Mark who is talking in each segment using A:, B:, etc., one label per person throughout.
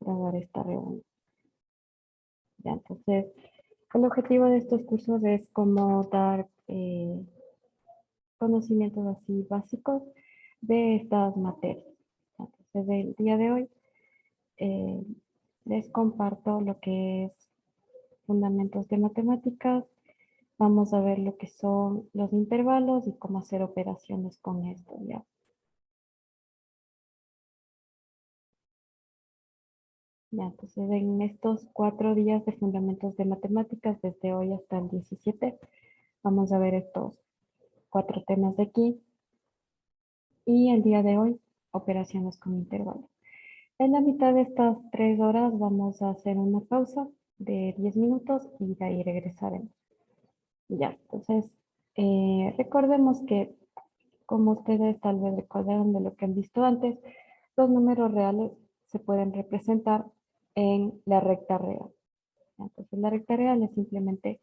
A: grabar esta reunión. Ya, entonces, el objetivo de estos cursos es como dar conocimientos así básicos de estas materias. Entonces, el día de hoy eh, les comparto lo que es fundamentos de matemáticas. Vamos a ver lo que son los intervalos y cómo hacer operaciones con esto, ¿ya? Ya, entonces en estos 4 días de fundamentos de matemáticas, desde hoy hasta el 17, vamos a ver estos 4 temas de aquí. Y el día de hoy, operaciones con intervalos. En la mitad de estas 3 horas vamos a hacer una pausa de 10 minutos y de ahí regresaremos. Ya, entonces, recordemos que, como ustedes tal vez recordaron de lo que han visto antes, los números reales se pueden representar en la recta real. Entonces, la recta real es simplemente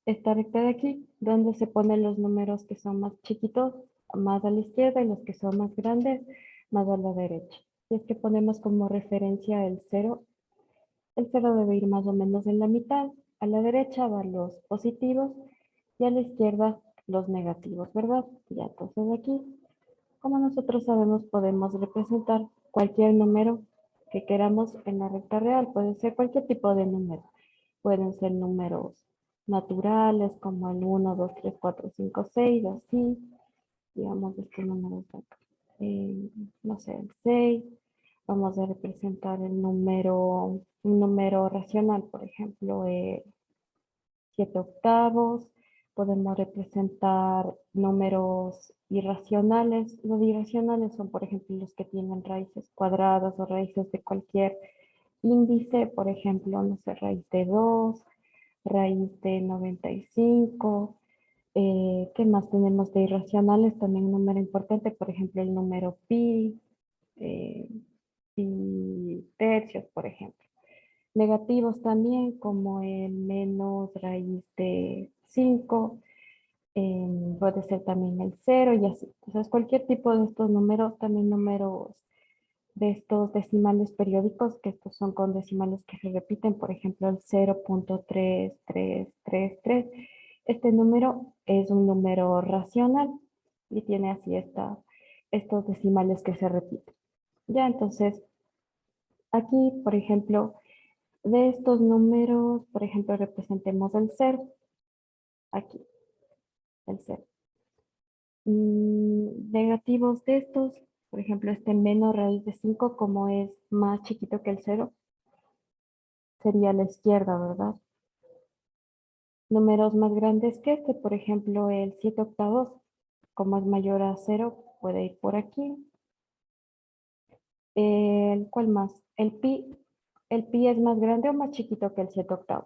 A: esta recta de aquí, donde se ponen los números que son más chiquitos, más a la izquierda, y los que son más grandes, más a la derecha. Si es que ponemos como referencia el cero debe ir más o menos en la mitad. A la derecha van los positivos y a la izquierda los negativos, ¿verdad? Ya, entonces aquí, como nosotros sabemos, podemos representar cualquier número que queramos en la recta real. Puede ser cualquier tipo de número. Pueden ser números naturales como el 1, 2, 3, 4, 5, 6, así. Digamos este número de acá. No sé, el 6. Vamos a representar un número racional, por ejemplo, 7 octavos. Podemos representar números irracionales. Los irracionales son, por ejemplo, los que tienen raíces cuadradas o raíces de cualquier índice, por ejemplo, no sé, raíz de 2, raíz de 95. ¿Qué más tenemos de irracionales? También un número importante, por ejemplo, el número pi, eh, pi tercios, por ejemplo. Negativos también, como el menos raíz de 5, puede ser también el 0 y así. Entonces, cualquier tipo de estos números, también números de estos decimales periódicos, que estos son con decimales que se repiten, por ejemplo, el 0.3333. Este número es un número racional y tiene así estos decimales que se repiten. Ya, entonces, aquí, por ejemplo, de estos números, por ejemplo, representemos el 0. Aquí, el 0. Negativos de estos, por ejemplo, este menos raíz de 5, como es más chiquito que el 0, sería a la izquierda, ¿verdad? Números más grandes que este, por ejemplo, el 7 octavos, como es mayor a 0, puede ir por aquí. ¿Cuál más? ¿El pi es más grande o más chiquito que el 7 octavos?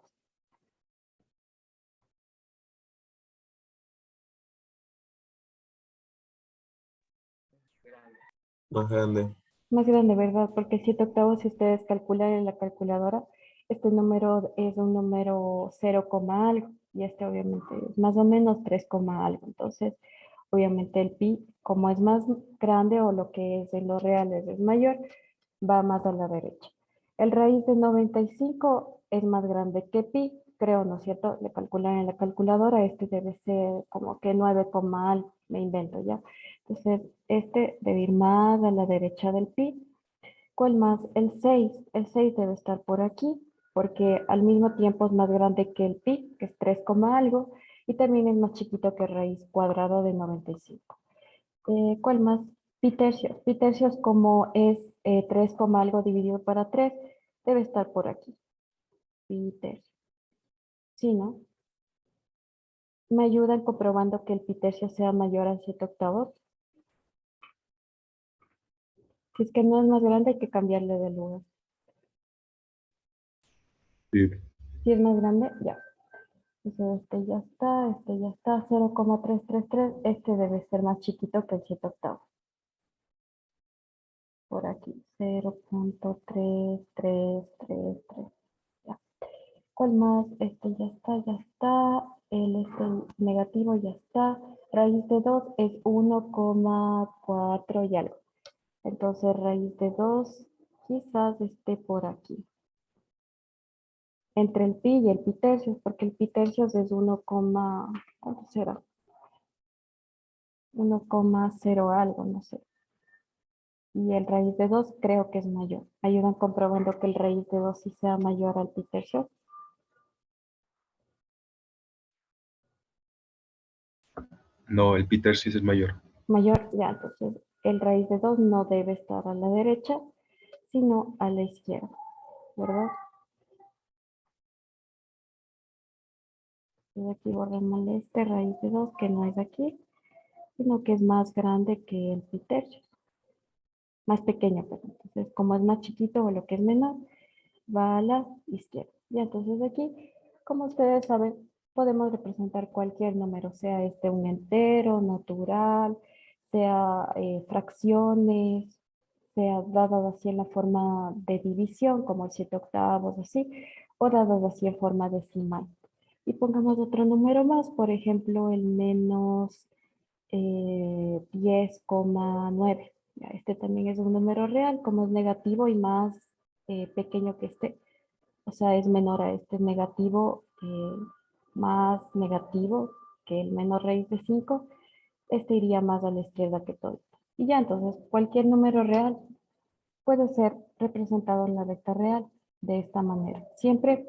B: Más grande.
A: Más grande, ¿verdad? Porque el 7 octavos, si ustedes calculan en la calculadora, este número es un número 0, algo, y este obviamente es más o menos 3, algo. Entonces, obviamente el pi, como es más grande o lo que es en los reales es mayor, va más a la derecha. El raíz de 95 es más grande que pi, creo, ¿no es cierto? Le calculan en la calculadora, este debe ser como que 9, algo, me invento ya. Entonces, este debe ir más a la derecha del pi. ¿Cuál más? El 6. El 6 debe estar por aquí, porque al mismo tiempo es más grande que el pi, que es 3, algo, y también es más chiquito que raíz cuadrada de 95. ¿Cuál más? Pi tercios. Pi tercios, como es 3, algo dividido para 3, debe estar por aquí. Pi tercios. ¿Sí, no? ¿Me ayudan comprobando que el pi tercio sea mayor a 7 octavos? Si es que no es más grande, hay que cambiarle de lugar.
B: Sí.
A: Si es más grande, ya. Entonces este ya está, 0,333. Este debe ser más chiquito que el 7 octavos. Por aquí, 0.3333. Ya. ¿Cuál más? Este ya está, ya está. Este negativo ya está. Raíz de 2 es 1,4 y algo. Entonces raíz de 2 quizás esté por aquí. Entre el pi y el pi tercios, porque el pi tercios es 1, ¿cuánto será? 1,0 algo, no sé. Y el raíz de 2 creo que es mayor. Ayudan comprobando que el raíz de 2 sí sea mayor al pi tercio.
B: No, el Peter sí es mayor.
A: Mayor, ya, entonces el raíz de 2 no debe estar a la derecha, sino a la izquierda, ¿verdad? Entonces aquí borramos este raíz de 2 que no es aquí, sino que es más grande que el pi tercio. Más pequeño, perdón. Entonces, como es más chiquito o lo que es menor, va a la izquierda. Y entonces aquí, como ustedes saben, podemos representar cualquier número, sea este un entero, natural, sea fracciones, sea dadas así en la forma de división, como el 7 octavos, así, o dadas así en forma decimal. Y pongamos otro número más, por ejemplo, el menos 10,9. Ya, este también es un número real, como es negativo y más pequeño que este, o sea, es menor a este negativo, más negativo que el menor raíz de 5, este iría más a la izquierda que todo. Y ya entonces, cualquier número real puede ser representado en la recta real de esta manera. Siempre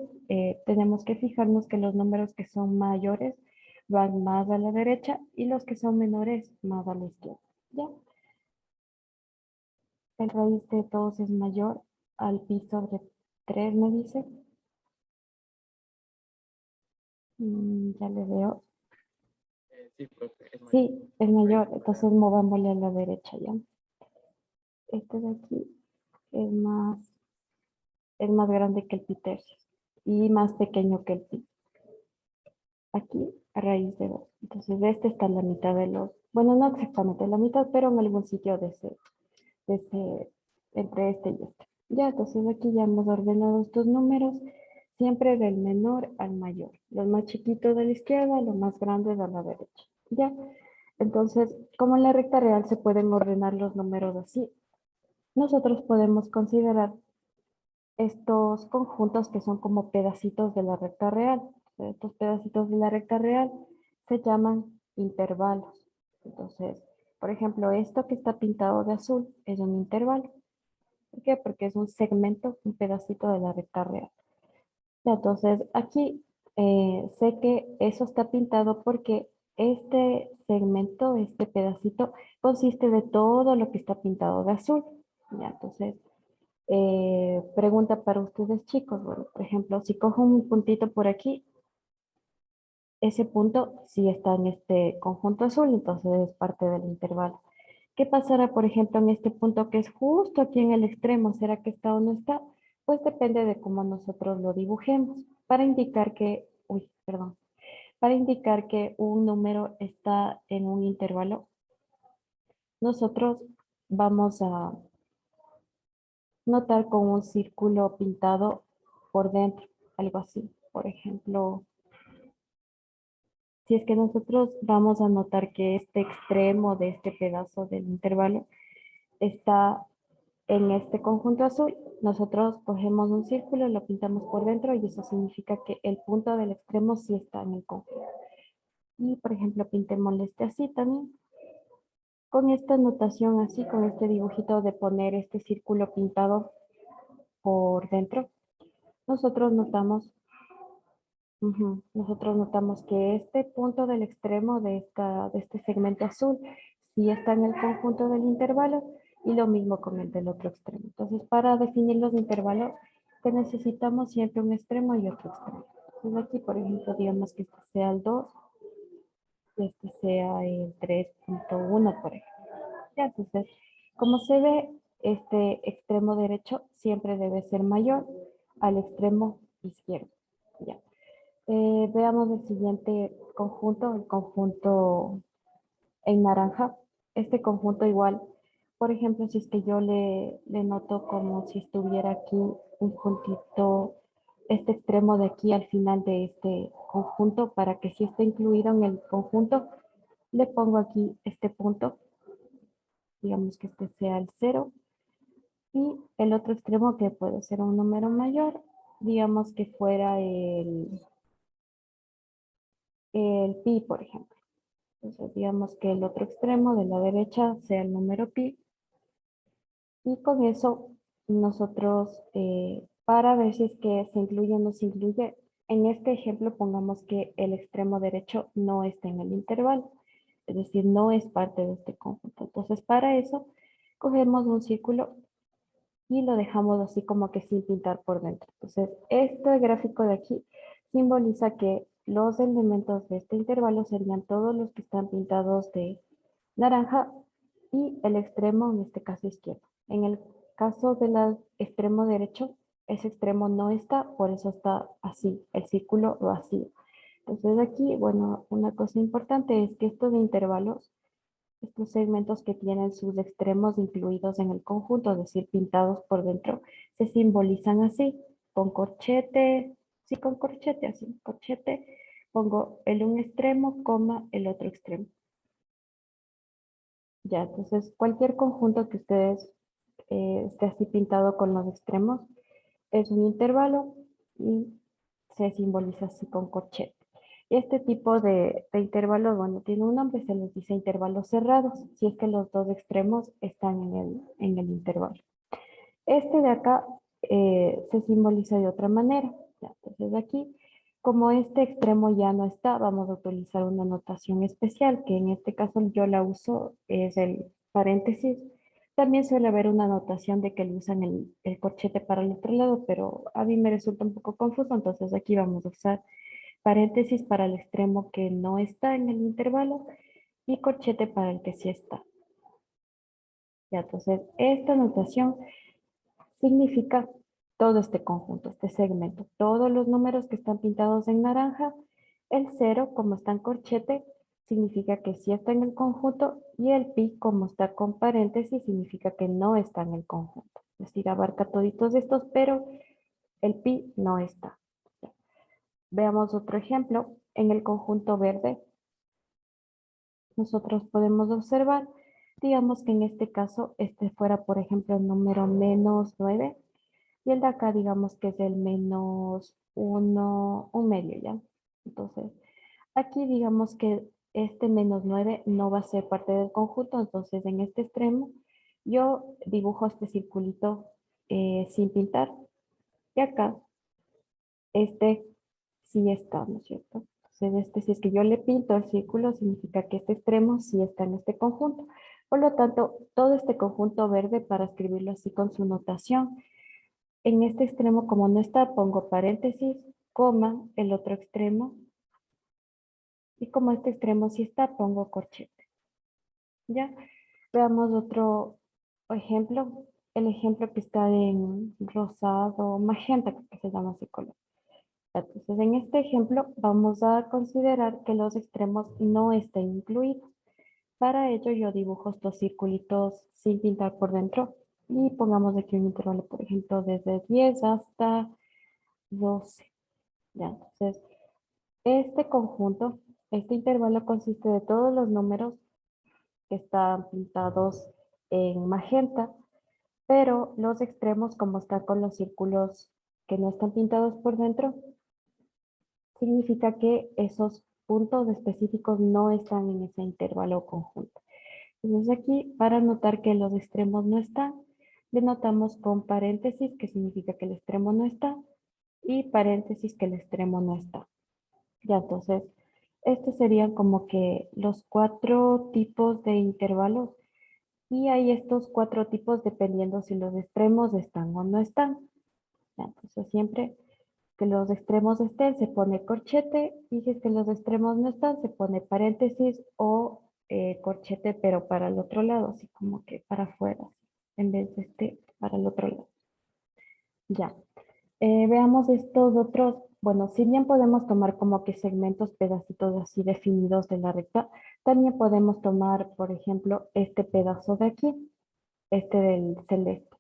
A: tenemos que fijarnos que los números que son mayores van más a la derecha y los que son menores más a la izquierda. ¿Ya? El raíz de 2 es mayor al pi sobre 3, me dice. Ya le veo.
C: Sí, profe, es mayor.
A: Sí, es mayor, entonces movámosle a la derecha ya. Este de aquí es más grande que el pi tercios y más pequeño que el pi. Aquí, a raíz de 2. Entonces, este está en la mitad de los, bueno, no exactamente en la mitad, pero en algún sitio entre este y este. Ya, entonces aquí ya hemos ordenado estos números, siempre del menor al mayor. Los más chiquitos de la izquierda, los más grandes de la derecha. Ya, entonces, como en la recta real se pueden ordenar los números así, nosotros podemos considerar estos conjuntos que son como pedacitos de la recta real. Estos pedacitos de la recta real se llaman intervalos. Entonces, por ejemplo, esto que está pintado de azul es un intervalo. ¿Por qué? Porque es un segmento, un pedacito de la recta real. Entonces, aquí sé que eso está pintado porque este segmento, este pedacito, consiste de todo lo que está pintado de azul. Ya, entonces, pregunta para ustedes chicos. Bueno, por ejemplo, si cojo un puntito por aquí, ese punto sí está en este conjunto azul, entonces es parte del intervalo. ¿Qué pasará, por ejemplo, en este punto que es justo aquí en el extremo? ¿Será que está o no está? Pues depende de cómo nosotros lo dibujemos. Para indicar que, uy, perdón, para indicar que un número está en un intervalo, nosotros vamos a notar con un círculo pintado por dentro, algo así. Por ejemplo, si es que nosotros vamos a notar que este extremo de este pedazo del intervalo está en este conjunto azul, nosotros cogemos un círculo, lo pintamos por dentro y eso significa que el punto del extremo sí está en el conjunto. Y por ejemplo, pintémosle este así también. Con esta notación así, con este dibujito de poner este círculo pintado por dentro, nosotros notamos nosotros notamos que este punto del extremo de este segmento azul sí está en el conjunto del intervalo y lo mismo con el del otro extremo. Entonces, para definir los intervalos, que necesitamos siempre un extremo y otro extremo. Entonces, aquí, por ejemplo, digamos que este sea el 2 y este sea el 3,1, por ejemplo. Ya, entonces, como se ve, este extremo derecho siempre debe ser mayor al extremo izquierdo. Ya. Veamos el siguiente conjunto, el conjunto en naranja. Este conjunto igual, por ejemplo, si es que yo le noto como si estuviera aquí un puntito, este extremo de aquí al final de este conjunto, para que si esté incluido en el conjunto, le pongo aquí este punto, digamos que este sea el 0, Y el otro extremo que puede ser un número mayor, digamos que fuera el pi, por ejemplo. Entonces, digamos que el otro extremo de la derecha sea el número pi. Y con eso, nosotros, para ver si es que se incluye o no se incluye, en este ejemplo pongamos que el extremo derecho no está en el intervalo. Es decir, no es parte de este conjunto. Entonces, para eso, cogemos un círculo y lo dejamos así como que sin pintar por dentro. Entonces, este gráfico de aquí simboliza que los elementos de este intervalo serían todos los que están pintados de naranja y el extremo, en este caso izquierdo. En el caso del extremo derecho, ese extremo no está, por eso está así, el círculo vacío. Entonces aquí, bueno, una cosa importante es que estos intervalos, estos segmentos que tienen sus extremos incluidos en el conjunto, es decir, pintados por dentro, se simbolizan así, con corchete, sí, con corchete, así, corchete, pongo el un extremo, coma, el otro extremo. Ya, entonces cualquier conjunto que ustedes esté así pintado con los extremos es un intervalo y se simboliza así con corchete. Y este tipo de intervalos, bueno, tiene un nombre, se les dice intervalos cerrados, si es que los dos extremos están en el intervalo. Este de acá se simboliza de otra manera. Ya, entonces aquí, como este extremo ya no está, vamos a utilizar una notación especial, que en este caso yo la uso, es el paréntesis. También suele haber una notación de que le usan el corchete para el otro lado, pero a mí me resulta un poco confuso, entonces aquí vamos a usar paréntesis para el extremo que no está en el intervalo y corchete para el que sí está. Ya, entonces esta notación significa todo este conjunto, este segmento. Todos los números que están pintados en naranja, el 0 como está en corchete, significa que sí está en el conjunto y el pi como está con paréntesis significa que no está en el conjunto. Es decir, abarca toditos estos, pero el pi no está. Veamos otro ejemplo. En el conjunto verde, nosotros podemos observar, digamos que en este caso, este fuera, por ejemplo, el número -9. Y el de acá, digamos que es el -1, un medio, ¿ya? Entonces, aquí digamos que este -9 no va a ser parte del conjunto, entonces en este extremo yo dibujo este circulito sin pintar. Y acá, este sí está, ¿no es cierto? Entonces, este, si es que yo le pinto el círculo, significa que este extremo sí está en este conjunto. Por lo tanto, todo este conjunto verde, para escribirlo así con su notación, en este extremo, como no está, pongo paréntesis, coma, el otro extremo. Y como este extremo sí está, pongo corchete. ¿Ya? Veamos otro ejemplo. El ejemplo que está en rosado, magenta, que se llama así color. Entonces, en este ejemplo vamos a considerar que los extremos no estén incluidos. Para ello yo dibujo estos circulitos sin pintar por dentro y pongamos aquí un intervalo, por ejemplo, desde 10 hasta 12. Ya, entonces, este conjunto, este intervalo consiste de todos los números que están pintados en magenta, pero los extremos, como están con los círculos que no están pintados por dentro, significa que esos puntos específicos no están en ese intervalo conjunto. Entonces aquí, para notar que los extremos no están, denotamos con paréntesis, que significa que el extremo no está, y paréntesis, que el extremo no está. Ya, entonces, estos serían como que los 4 tipos de intervalos y hay estos 4 tipos dependiendo si los extremos están o no están. Ya, entonces, siempre que los extremos estén, se pone corchete y si es que los extremos no están, se pone paréntesis o corchete, pero para el otro lado, así como que para afuera, en vez de este, para el otro lado. Ya. Veamos estos otros. Bueno, si bien podemos tomar como que segmentos, pedacitos así definidos de la recta, también podemos tomar, por ejemplo, este pedazo de aquí, este del celeste.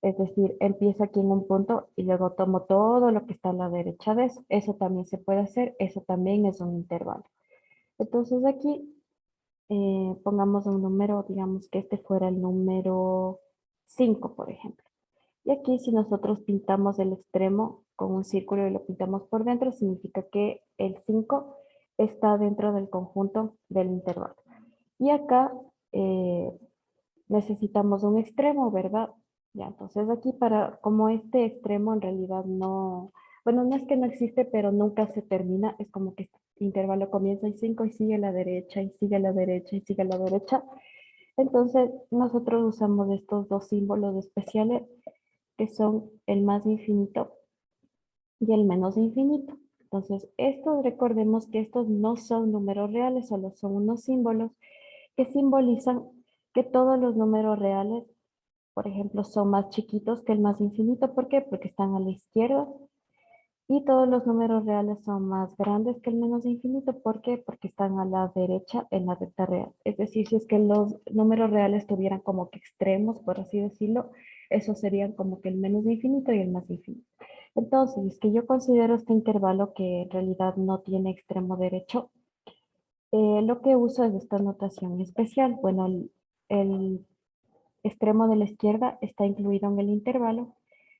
A: Es decir, empiezo aquí en un punto y luego tomo todo lo que está a la derecha de eso. Eso también se puede hacer, eso también es un intervalo. Entonces aquí pongamos un número, digamos que este fuera el número 5, por ejemplo. Y aquí si nosotros pintamos el extremo con un círculo y lo pintamos por dentro, significa que el 5 está dentro del conjunto del intervalo. Y acá necesitamos un extremo, ¿verdad? Ya, entonces aquí como este extremo en realidad no, bueno, no es que no existe, pero nunca se termina, es como que este intervalo comienza en 5 y sigue a la derecha, y sigue a la derecha, y sigue a la derecha. Entonces, nosotros usamos estos dos símbolos especiales que son el más infinito y el menos infinito. Entonces, estos recordemos que estos no son números reales, solo son unos símbolos que simbolizan que todos los números reales, por ejemplo, son más chiquitos que el más infinito. ¿Por qué? Porque están a la izquierda. Y todos los números reales son más grandes que el menos infinito. ¿Por qué? Porque están a la derecha en la recta real. Es decir, si es que los números reales tuvieran como que extremos, por así decirlo, esos serían como que el menos infinito y el más infinito. Entonces, es que yo considero este intervalo que en realidad no tiene extremo derecho. Lo que uso es esta notación especial. Bueno, el extremo de la izquierda está incluido en el intervalo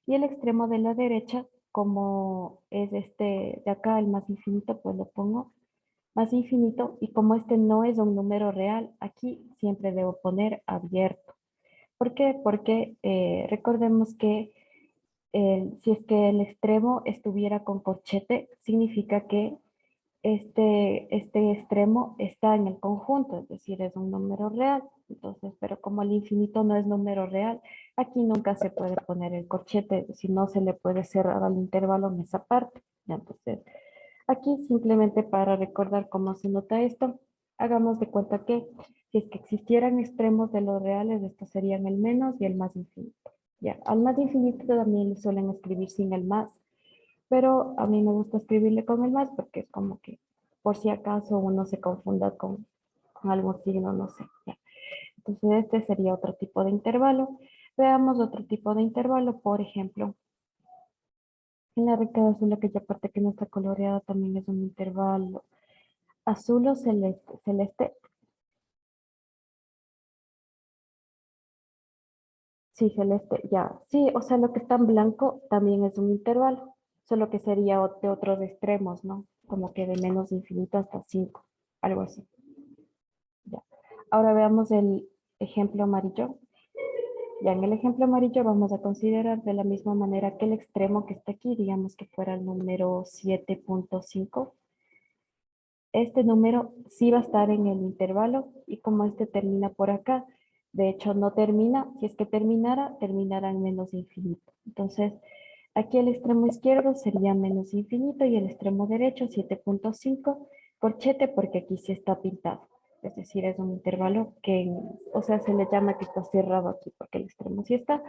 A: y el extremo de la derecha, como es este de acá, el más infinito, pues lo pongo más infinito, y como este no es un número real, aquí siempre debo poner abierto. ¿Por qué? Porque recordemos que si es que el extremo estuviera con corchete, significa que este extremo está en el conjunto, es decir, es un número real. Entonces, pero como el infinito no es número real, aquí nunca se puede poner el corchete, es decir, no se le puede cerrar al intervalo en esa parte. Ya, entonces, aquí simplemente para recordar cómo se nota esto, hagamos de cuenta que si es que existieran extremos de los reales, estos serían el menos y el más infinito. Ya, al más infinito también le suelen escribir sin el más, pero a mí me gusta escribirle con el más porque es como que por si acaso uno se confunda con algún signo, no sé. Ya. Entonces este sería otro tipo de intervalo. Veamos otro tipo de intervalo, por ejemplo, en la recta azul, aquella parte que no está coloreada también es un intervalo azul o celeste. Celeste, sí, celeste, ya. Sí, o sea, lo que está en blanco también es un intervalo, solo que sería de otros extremos, ¿no? Como que de menos infinito hasta 5, algo así. Ya. Ahora veamos el ejemplo amarillo. Ya en el ejemplo amarillo vamos a considerar de la misma manera que el extremo que está aquí, digamos que fuera el número 7.5. Este número sí va a estar en el intervalo y como este termina por acá, de hecho no termina, si es que terminara, terminará en menos infinito. Entonces, aquí el extremo izquierdo sería menos infinito y el extremo derecho 7.5, corchete porque aquí sí está pintado. Es decir, es un intervalo que, o sea, se le llama que está cerrado aquí porque el extremo sí está.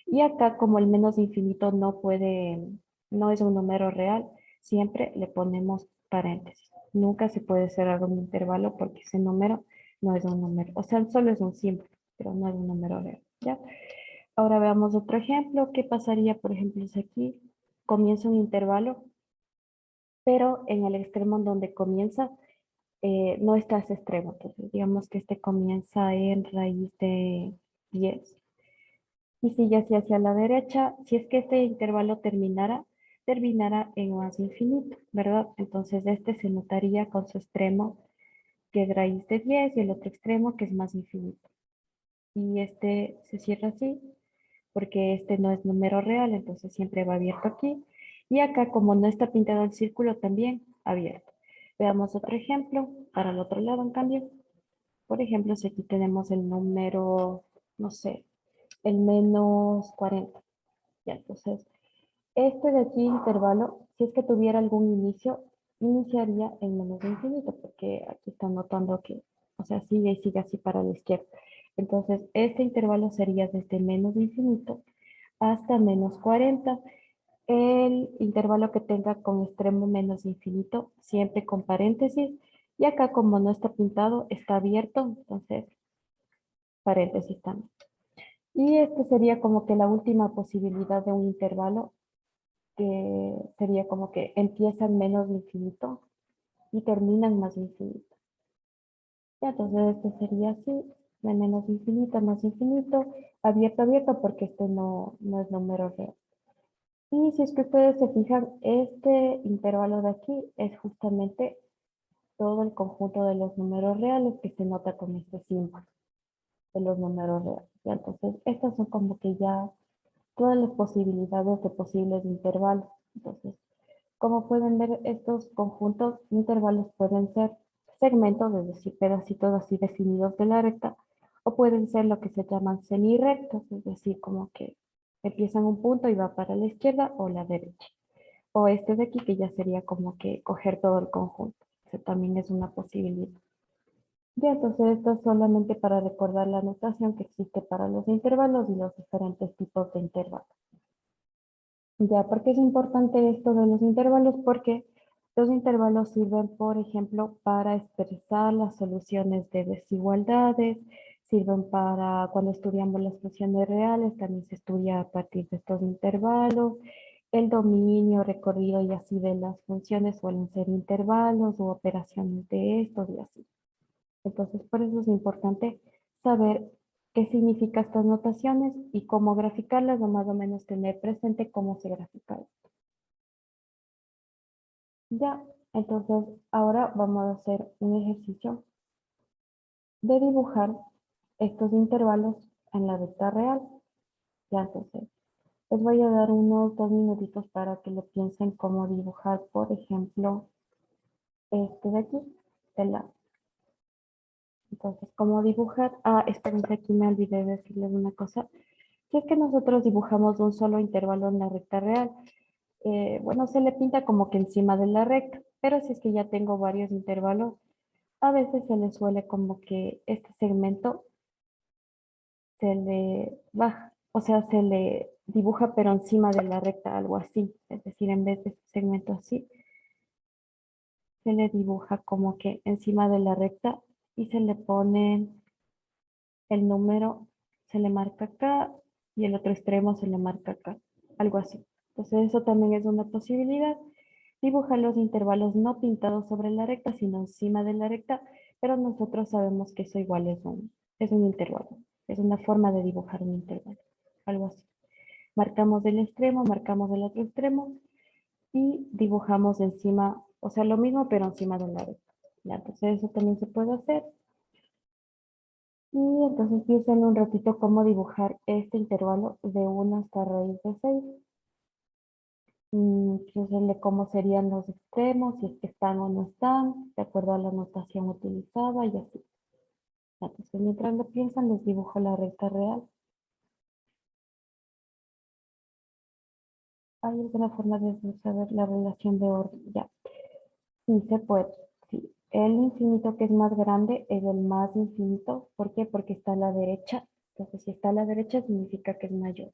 A: Y acá como el menos infinito no puede, no es un número real, siempre le ponemos paréntesis. Nunca se puede cerrar un intervalo porque ese número no es un número, o sea, solo es un símbolo, pero no es un número real, ¿ya? Ahora veamos otro ejemplo. ¿Qué pasaría, por ejemplo, si aquí comienza un intervalo, pero en el extremo en donde comienza no está ese extremo? Entonces, digamos que este comienza en raíz de 10 y sigue así hacia la derecha. Si es que este intervalo terminara en más infinito, ¿verdad? Entonces, este se notaría con su extremo que es raíz de 10 y el otro extremo que es más infinito. Y este se cierra así porque este no es número real, entonces siempre va abierto aquí. Y acá, como no está pintado el círculo, también abierto. Veamos otro ejemplo para el otro lado, en cambio. Por ejemplo, si aquí tenemos el número, no sé, el menos 40. Ya, entonces, este de aquí, intervalo, si es que tuviera algún inicio, iniciaría en menos de infinito, porque aquí está notando que, o sea, sigue y sigue así para la izquierda. Entonces, este intervalo sería desde menos de infinito hasta menos 40. El intervalo que tenga con extremo menos infinito, siempre con paréntesis. Y acá, como no está pintado, está abierto, entonces paréntesis también. Y este sería como que la última posibilidad de un intervalo, que sería como que empiezan menos de infinito y terminan más de infinito. Ya, entonces este sería así. de menos infinito a más infinito, abierto, abierto, porque este no es número real. Y si es que ustedes se fijan, este intervalo de aquí es justamente todo el conjunto de los números reales que se nota con este símbolo de los números reales. ¿Ya? Entonces, estas son como que ya todas las posibilidades de posibles intervalos. Entonces, como pueden ver, estos conjuntos intervalos pueden ser segmentos, es decir, pedacitos así definidos de la recta, o pueden ser lo que se llaman semirrectos, es decir, como que empiezan un punto y va para la izquierda o la derecha. O este de aquí, que ya sería como que coger todo el conjunto. Eso también es una posibilidad. Ya, entonces esto es solamente para recordar la notación que existe para los intervalos y los diferentes tipos de intervalos. Ya, ¿por qué es importante esto de los intervalos? Porque los intervalos sirven, por ejemplo, para expresar las soluciones de desigualdades, sirven para cuando estudiamos las funciones reales, también se estudia a partir de estos intervalos, el dominio, recorrido y así de las funciones suelen ser intervalos o operaciones de estos y así. Entonces, por eso es importante saber qué significan estas notaciones y cómo graficarlas, o más o menos tener presente cómo se grafica esto. Ya, entonces ahora vamos a hacer un ejercicio de dibujar estos intervalos en la recta real. Ya, entonces, les voy a dar unos 2 minutitos para que lo piensen cómo dibujar, por ejemplo, este de aquí, de la. Entonces, ¿cómo dibujar? Ah, espérense, aquí me olvidé de decirles una cosa. Si es que nosotros dibujamos un solo intervalo en la recta real, bueno, se le pinta como que encima de la recta, pero si es que ya tengo varios intervalos, a veces se le suele como que este segmento se le baja, o sea, se le dibuja pero encima de la recta, algo así. Es decir, en vez de este segmento así, se le dibuja como que encima de la recta y se le pone el número, se le marca acá y el otro extremo se le marca acá, algo así. Entonces eso también es una posibilidad. Dibujar los intervalos no pintados sobre la recta, sino encima de la recta, pero nosotros sabemos que eso igual es un intervalo. Es una forma de dibujar un intervalo, algo así. Marcamos el extremo, marcamos el otro extremo y dibujamos encima, o sea, lo mismo, pero encima de la recta. Ya, entonces eso también se puede hacer. Y entonces piensen un ratito cómo dibujar este intervalo de 1 hasta raíz de 6. Piénsenle cómo serían los extremos, si es que están o no están, de acuerdo a la notación utilizada y así. Entonces, mientras lo piensan, les dibujo la recta real. ¿Hay alguna forma de saber la relación de orden? Ya. Sí, se puede. Sí. El infinito que es más grande es el más infinito. ¿Por qué? Porque está a la derecha. Entonces, si está a la derecha, significa que es mayor.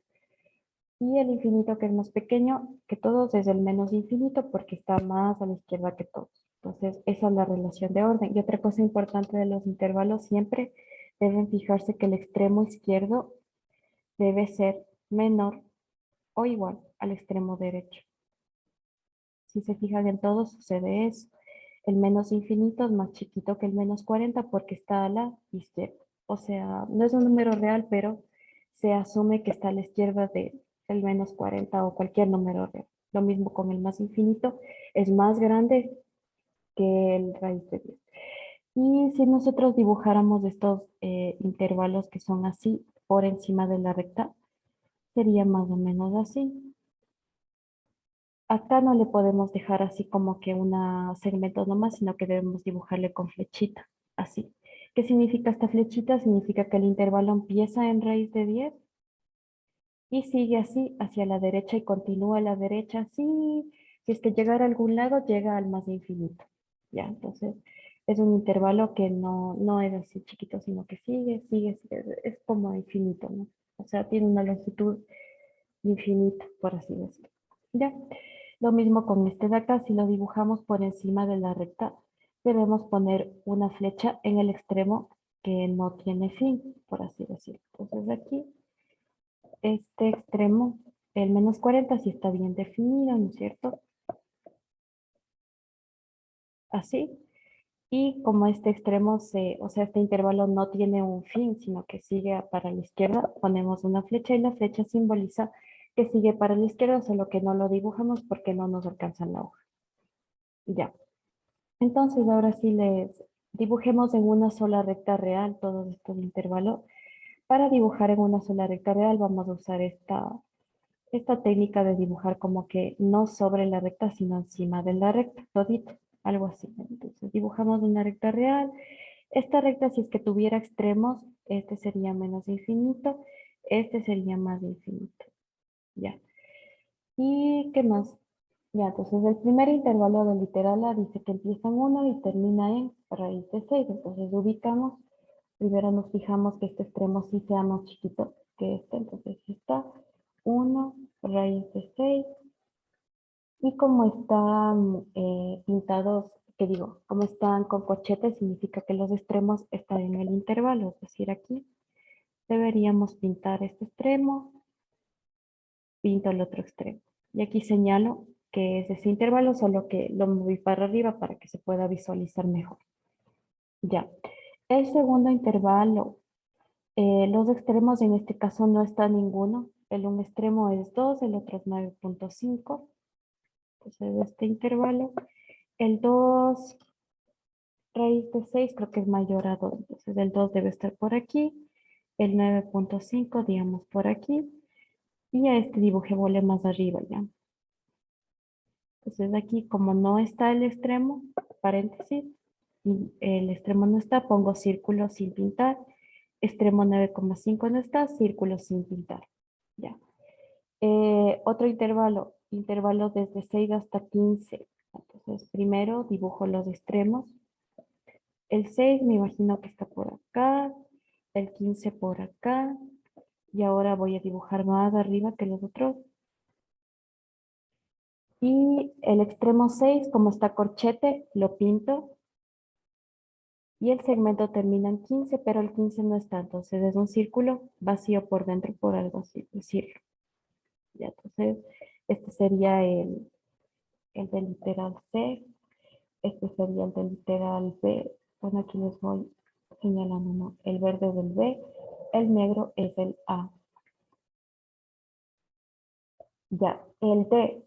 A: Y el infinito que es más pequeño que todos es el menos infinito porque está más a la izquierda que todos. Entonces, esa es la relación de orden. Y otra cosa importante de los intervalos, siempre deben fijarse que el extremo izquierdo debe ser menor o igual al extremo derecho. Si se fijan en todos, sucede eso. El menos infinito es más chiquito que el menos 40 porque está a la izquierda. O sea, no es un número real, pero se asume que está a la izquierda del menos 40 o cualquier número real. Lo mismo con el más infinito, es más grande que el raíz de 10. Y si nosotros dibujáramos estos intervalos que son así por encima de la recta, sería más o menos así. Acá no le podemos dejar así como que una segmento nomás, sino que debemos dibujarle con flechita, así. ¿Qué significa esta flechita? Significa que el intervalo empieza en raíz de 10 y sigue así hacia la derecha y continúa a la derecha así. Si es que llegara a algún lado, llega al más infinito. Ya, entonces es un intervalo que no es así chiquito, sino que sigue, es como infinito, ¿no? O sea, tiene una longitud infinita, por así decirlo. Ya. Lo mismo con este de acá, si lo dibujamos por encima de la recta, debemos poner una flecha en el extremo que no tiene fin, por así decirlo. Entonces aquí, este extremo, el menos 40 sí está bien definido, ¿no es cierto? Así. Y como este extremo, o sea, este intervalo no tiene un fin, sino que sigue para la izquierda, ponemos una flecha y la flecha simboliza que sigue para la izquierda, solo que no lo dibujamos porque no nos alcanza la hoja. Ya. Entonces, ahora sí les dibujemos en una sola recta real todos estos intervalos. Para dibujar en una sola recta real vamos a usar esta técnica de dibujar como que no sobre la recta, sino encima de la recta, todito, algo así. Entonces dibujamos una recta real. Esta recta, si es que tuviera extremos, este sería menos de infinito, este sería más de infinito. Ya. ¿Y qué más? Ya, entonces el primer intervalo de literal A dice que empieza en 1 y termina en raíz de 6. Entonces ubicamos, primero nos fijamos que este extremo sí sea más chiquito que este. Entonces aquí está 1 raíz de 6. Y como están pintados, que digo, como están con corchetes, significa que los extremos están en el intervalo. Es decir, aquí deberíamos pintar este extremo, pinto el otro extremo. Y aquí señalo que es ese intervalo, solo que lo moví para arriba para que se pueda visualizar mejor. Ya. El segundo intervalo, los extremos en este caso no está ninguno. El un extremo es 2, el otro es 9.5. Entonces, este intervalo, el 2 raíz de 6 creo que es mayor a 2. Entonces, el 2 debe estar por aquí. El 9.5 digamos, por aquí. Y a este dibujémosle más arriba, ¿ya? Entonces aquí como no está el extremo, paréntesis, y el extremo no está, pongo círculo sin pintar. Extremo 9.5 no está, círculo sin pintar. Ya. Otro intervalo, intervalo desde 6 hasta 15. Entonces primero dibujo los extremos. El 6 me imagino que está por acá, el 15 por acá, y ahora voy a dibujar más arriba que los otros. Y el extremo 6, como está corchete, lo pinto. Y el segmento termina en 15, pero el 15 no está. Entonces es un círculo vacío por dentro, por algo así decirlo. Ya, entonces, este sería el del literal C. Este sería el del literal B. Bueno, aquí les voy señalando, ¿no? El verde es el B. El negro es el A. Ya, el D.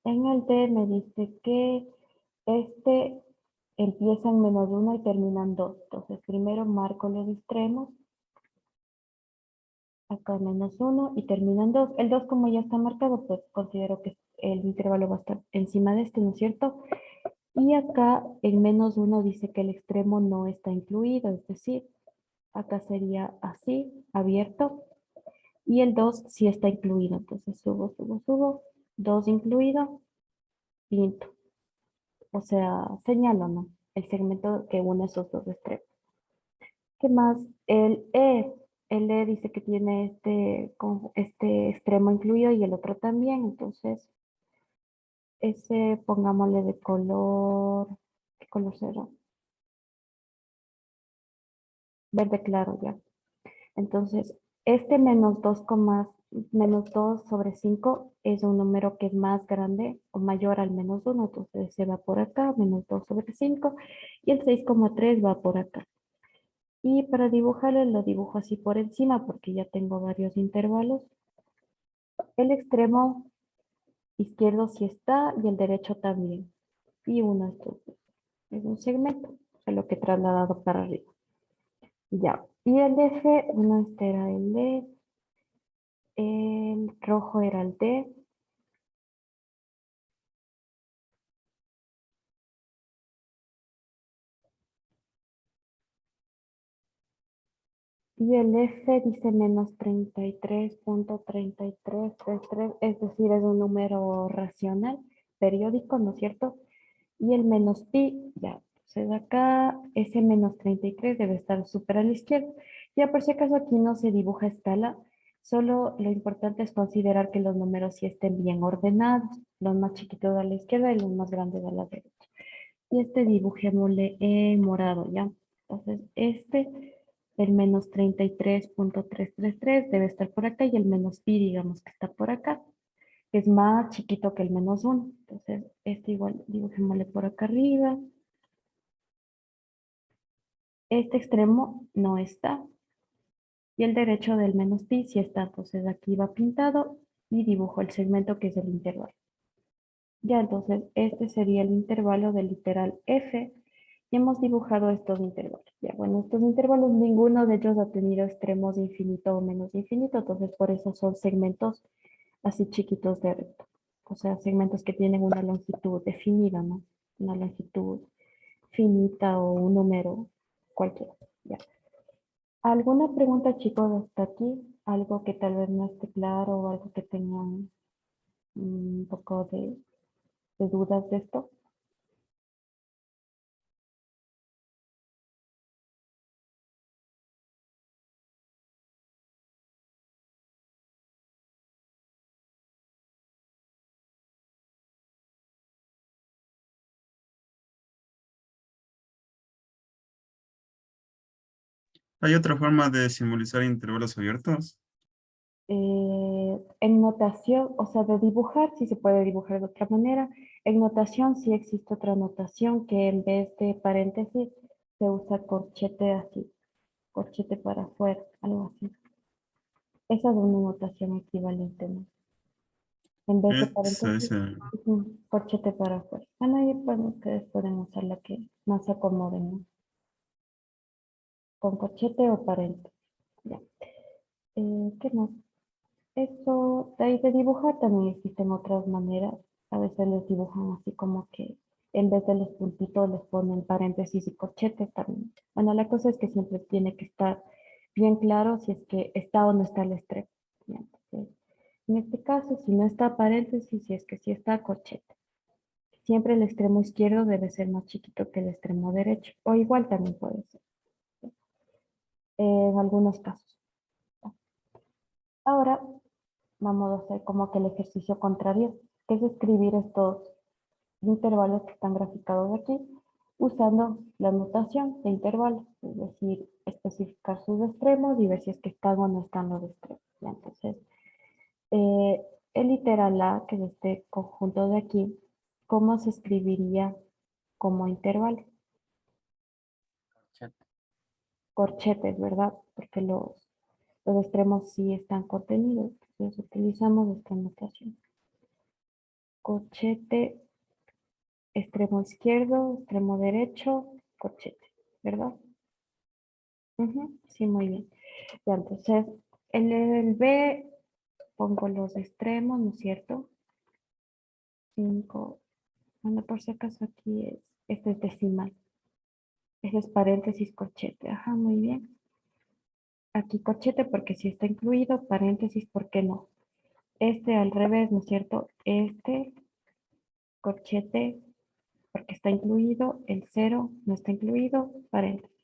A: En el D me dice que este empieza en -1 y termina en 2. Entonces, primero marco los extremos. Acá -1 y termina en 2. El 2 como ya está marcado, pues considero que el intervalo va a estar encima de este, ¿no es cierto? Y acá en -1 dice que el extremo no está incluido, es decir, acá sería así, abierto. Y el 2 sí está incluido, entonces subo, subo, subo. 2 incluido, pinto. O sea, señalo, ¿no? El segmento que une esos dos extremos. ¿Qué más? El E dice que tiene este extremo incluido y el otro también. Entonces, ese pongámosle de color, ¿qué color será? Verde claro ya. Entonces, este -2 sobre 5 es un número que es más grande o mayor al -1. Entonces, se va por acá, -2 sobre 5. Y el 6,3 va por acá. Y para dibujarlo lo dibujo así por encima porque ya tengo varios intervalos. El extremo izquierdo sí está y el derecho también. Y uno es un segmento, solo que trasladado para arriba. Ya. Y el F, bueno, este era el D, el rojo era el D. Y el F dice -33.3333, es decir, es un número racional, periódico, ¿no es cierto? Y el menos pi, ya, entonces acá ese -33 debe estar súper a la izquierda. Ya por si acaso aquí no se dibuja escala, solo lo importante es considerar que los números sí estén bien ordenados, los más chiquitos a la izquierda y los más grandes a la derecha. Y este dibujémosle en morado, ¿ya? Entonces el -33.333 debe estar por acá y el menos pi, digamos que está por acá, que es más chiquito que el -1. Entonces, este igual dibujémosle por acá arriba. Este extremo no está. Y el derecho del menos pi sí está. Entonces aquí va pintado y dibujo el segmento que es el intervalo. Ya, entonces este sería el intervalo del literal f. Y hemos dibujado estos intervalos. Ya, bueno, estos intervalos, ninguno de ellos ha tenido extremos de infinito o menos de infinito. Entonces por eso son segmentos así chiquitos de recto. O sea, segmentos que tienen una longitud definida, ¿no? Una longitud finita o un número cualquiera. Ya. ¿Alguna pregunta, chicos, hasta aquí? Algo que tal vez no esté claro o algo que tengan un poco de dudas de esto.
D: ¿Hay otra forma de simbolizar intervalos abiertos?
A: En notación, o sea, de dibujar, sí se puede dibujar de otra manera. En notación sí existe otra notación que en vez de paréntesis se usa corchete así, corchete para afuera, algo así. Esa es una notación equivalente, ¿no? En vez de
D: Esa es
A: paréntesis, corchete para afuera. Bueno, ahí pues, ustedes pueden usar la que más se acomode, ¿no? Con corchete o paréntesis. Ya. ¿Qué más? Eso, de ahí de dibujar también existen otras maneras. A veces les dibujan así como que en vez de los puntitos les ponen paréntesis y corchetes también. Bueno, la cosa es que siempre tiene que estar bien claro si es que está o no está el extremo. Ya, entonces, en este caso, si no está paréntesis, si es que sí está corchete. Siempre el extremo izquierdo debe ser más chiquito que el extremo derecho. O igual también puede ser. En algunos casos. Ahora vamos a hacer como que el ejercicio contrario, que es escribir estos intervalos que están graficados aquí, usando la notación de intervalos, es decir, especificar sus extremos y ver si es que están o no están los extremos. Ya, entonces, eh, el literal A, que es este conjunto de aquí, ¿cómo se escribiría como intervalo?
C: Chat.
A: Corchetes, ¿verdad? Porque los extremos sí están contenidos. Entonces utilizamos esta notación. Corchete, extremo izquierdo, extremo derecho, corchete, ¿verdad? Ujú, sí, muy bien. Ya, entonces, en el B pongo los extremos, ¿no es cierto? 5. Bueno, por si acaso aquí este es decimal. Ese es paréntesis, corchete. Ajá, muy bien. Aquí corchete porque sí está incluido, paréntesis, ¿por qué no? Este al revés, ¿no es cierto? Este, corchete, porque está incluido, el cero no está incluido, paréntesis.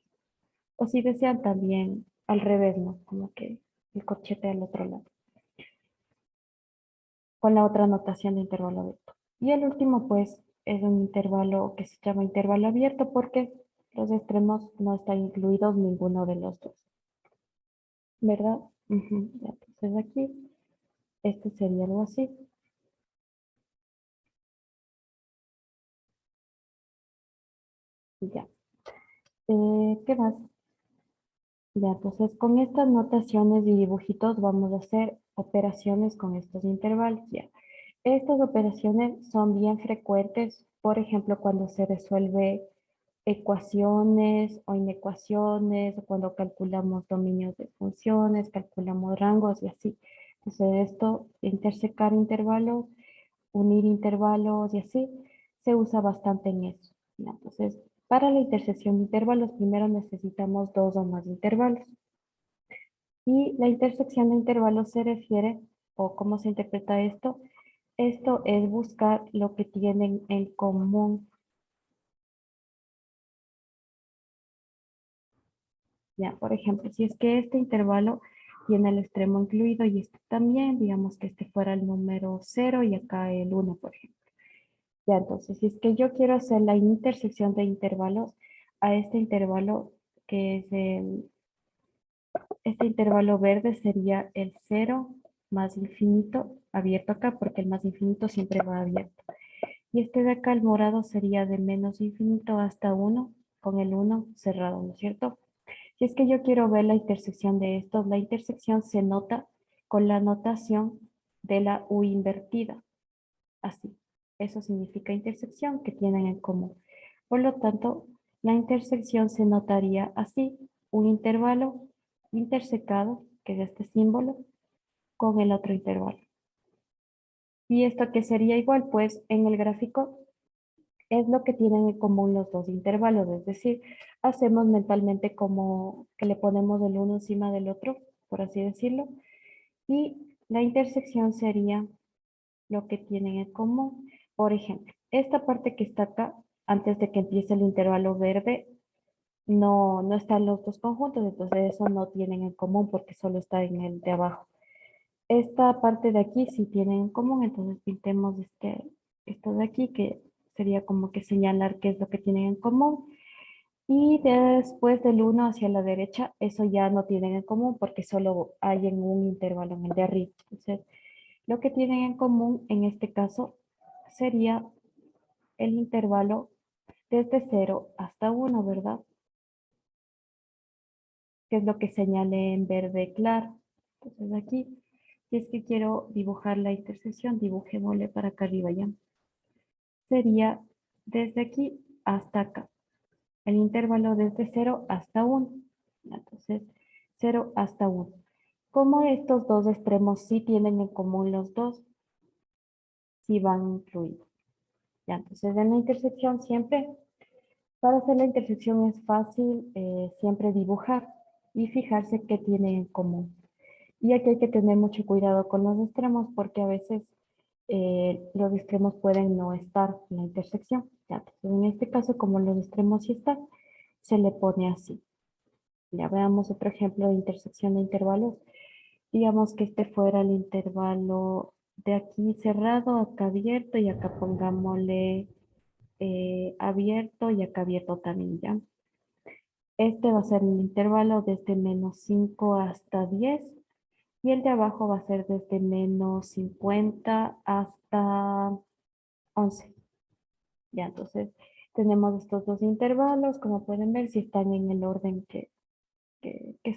A: O si desean también al revés, ¿no? Como que el corchete al otro lado. Con la otra notación de intervalo abierto. Y el último, pues, es un intervalo que se llama intervalo abierto porque los extremos no están incluidos ninguno de los dos. ¿Verdad? Ujú, ya, entonces aquí, este sería algo así. Ya. ¿Qué más? Ya, entonces con estas notaciones y dibujitos vamos a hacer operaciones con estos intervalos. Ya. Estas operaciones son bien frecuentes, por ejemplo, cuando se resuelve ecuaciones o inecuaciones, o cuando calculamos dominios de funciones, calculamos rangos y así. Entonces esto, intersecar intervalos, unir intervalos y así, se usa bastante en eso. ¿Ya? Entonces, para la intersección de intervalos, primero necesitamos dos o más intervalos. Y la intersección de intervalos se refiere, o cómo se interpreta esto, esto es buscar lo que tienen en común. Ya, por ejemplo, si es que este intervalo tiene el extremo incluido y este también, digamos que este fuera el número 0 y acá el 1, por ejemplo. Ya, entonces, si es que yo quiero hacer la intersección de intervalos a este intervalo que es este intervalo verde sería el 0 más infinito abierto acá porque el más infinito siempre va abierto. Y este de acá, el morado, sería de menos infinito hasta 1, con el 1 cerrado, ¿no es cierto? Si es que yo quiero ver la intersección de estos, la intersección se nota con la notación de la U invertida. Así. Eso significa intersección que tienen en común. Por lo tanto, la intersección se notaría así. Un intervalo intersecado, que es este símbolo, con el otro intervalo. ¿Y esto qué sería igual? Pues en el gráfico es lo que tienen en común los dos intervalos, es decir, hacemos mentalmente como que le ponemos el uno encima del otro, por así decirlo, y la intersección sería lo que tienen en común. Por ejemplo, esta parte que está acá, antes de que empiece el intervalo verde, no están los dos conjuntos, entonces eso no tienen en común porque solo está en el de abajo. Esta parte de aquí sí tienen en común, entonces pintemos esto de aquí, que sería como que señalar qué es lo que tienen en común. Y después del 1 hacia la derecha, eso ya no tienen en común porque solo hay en un intervalo, en el de arriba. Entonces, lo que tienen en común en este caso sería el intervalo desde 0 hasta 1, ¿verdad? Que es lo que señalé en verde claro. Entonces aquí, si es que quiero dibujar la intersección, dibujémosle para acá arriba ya. Sería desde aquí hasta acá. El intervalo desde 0 hasta 1. Entonces, 0 hasta 1. Como estos dos extremos sí tienen en común los dos, sí van incluidos. Ya, entonces en la intersección siempre, para hacer la intersección es fácil siempre dibujar y fijarse qué tiene en común. Y aquí hay que tener mucho cuidado con los extremos porque a veces los extremos pueden no estar en la intersección. Ya, entonces en este caso, como los extremos sí están, se le pone así. Ya veamos otro ejemplo de intersección de intervalos. Digamos que este fuera el intervalo de aquí cerrado, acá abierto y acá pongámosle abierto y acá abierto también, ¿ya? Este va a ser el intervalo desde menos 5 hasta 10 y el de abajo va a ser desde menos 50 hasta 11. Ya, entonces tenemos estos dos intervalos, como pueden ver, si están en el orden que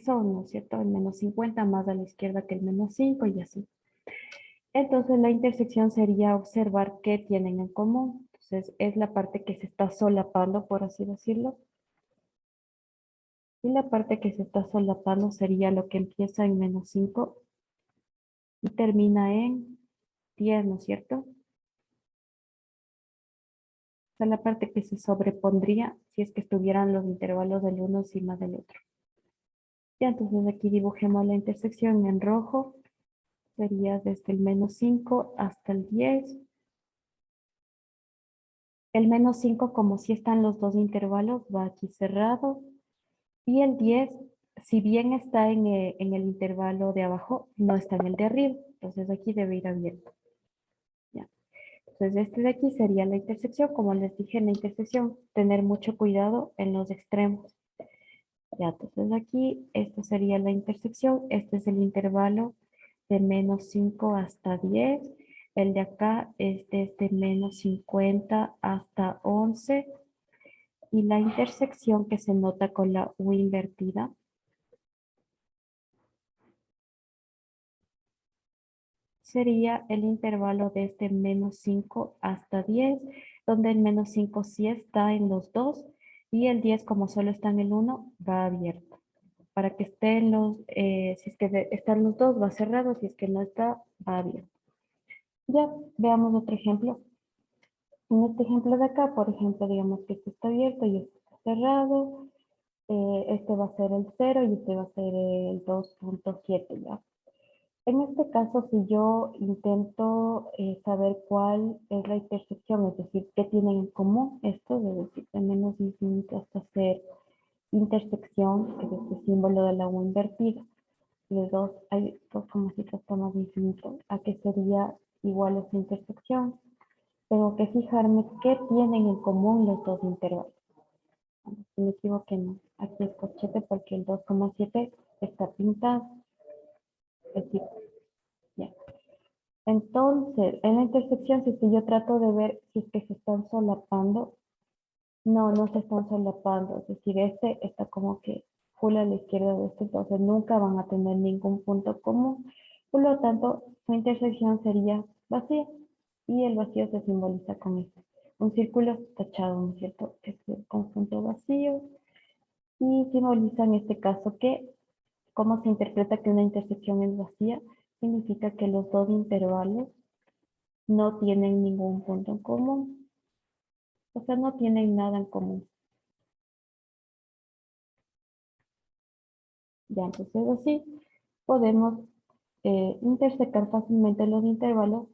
A: son, ¿no es cierto? El menos 50 más a la izquierda que el menos 5 y así. Entonces la intersección sería observar qué tienen en común. Entonces es la parte que se está solapando, por así decirlo. Y la parte que se está solapando sería lo que empieza en menos 5 y termina en 10, ¿no es cierto? Esa es la parte que se sobrepondría si es que estuvieran los intervalos del uno encima del otro. Ya, entonces aquí dibujemos la intersección en rojo. Sería desde el menos 5 hasta el 10. El menos 5, como si están los dos intervalos, va aquí cerrado. Y el 10, si bien está en el intervalo de abajo, no está en el de arriba. Entonces aquí debe ir abierto. Ya. Entonces este de aquí sería la intersección. Como les dije en la intersección, tener mucho cuidado en los extremos. Ya, entonces aquí, esta sería la intersección. Este es el intervalo de menos 5 hasta 10. El de acá es desde menos 50 hasta 11. Y la intersección que se nota con la U invertida sería el intervalo desde menos 5 hasta 10, donde el menos 5 sí está en los dos y el 10 como solo está en el 1 va abierto. Para que estén si es que están los dos va cerrado, si es que no está, va abierto. Ya, veamos otro ejemplo. En este ejemplo de acá, por ejemplo, digamos que este está abierto y este está cerrado. Este va a ser el 0 y este va a ser el 2.7, ¿ya? En este caso, si yo intento saber cuál es la intersección, es decir, qué tienen en común estos, es decir, de menos infinito hasta ser intersección, que es este símbolo de la U invertida, de dos, hay dos comacitas hasta más infinito, a que sería igual a esa intersección. Tengo que fijarme qué tienen en común los dos intervalos. Si me equivoqué, no. Aquí es corchete porque el 2,7 está pintado. Es decir, ya. Entonces, en la intersección, si es que yo trato de ver si es que se están solapando, No, no se están solapando, es decir, este está como que full a la izquierda de este, entonces nunca van a tener ningún punto común. Por lo tanto, su intersección sería vacía y el vacío se simboliza con este. Un círculo tachado, ¿no es cierto? Es el conjunto vacío y simboliza en este caso que, ¿cómo se interpreta que una intersección es vacía? Significa que los dos intervalos no tienen ningún punto en común, o sea, no tienen nada en común. Ya, entonces así podemos intersecar fácilmente los intervalos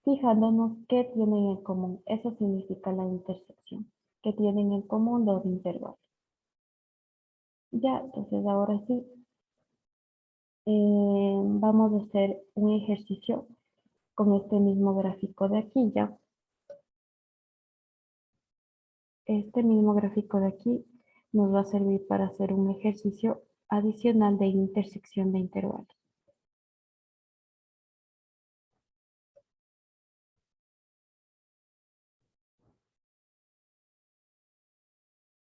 A: fijándonos qué tienen en común. Eso significa la intersección, que tienen en común los intervalos. Ya, entonces ahora sí, vamos a hacer un ejercicio con este mismo gráfico de aquí, ya. Este mismo gráfico de aquí nos va a servir para hacer un ejercicio adicional de intersección de intervalos.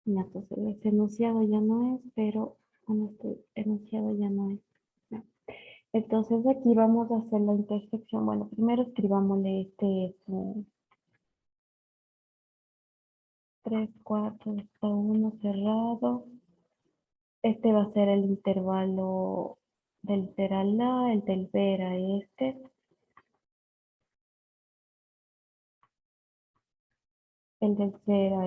A: Ya, entonces ese enunciado ya no es, pero bueno, este enunciado ya no es. Ya. Entonces aquí vamos a hacer la intersección. Bueno, primero escribámosle este es un 3, 4, está 1 cerrado. Este va a ser el intervalo del 0 a la, el del ver a este. El del 0 a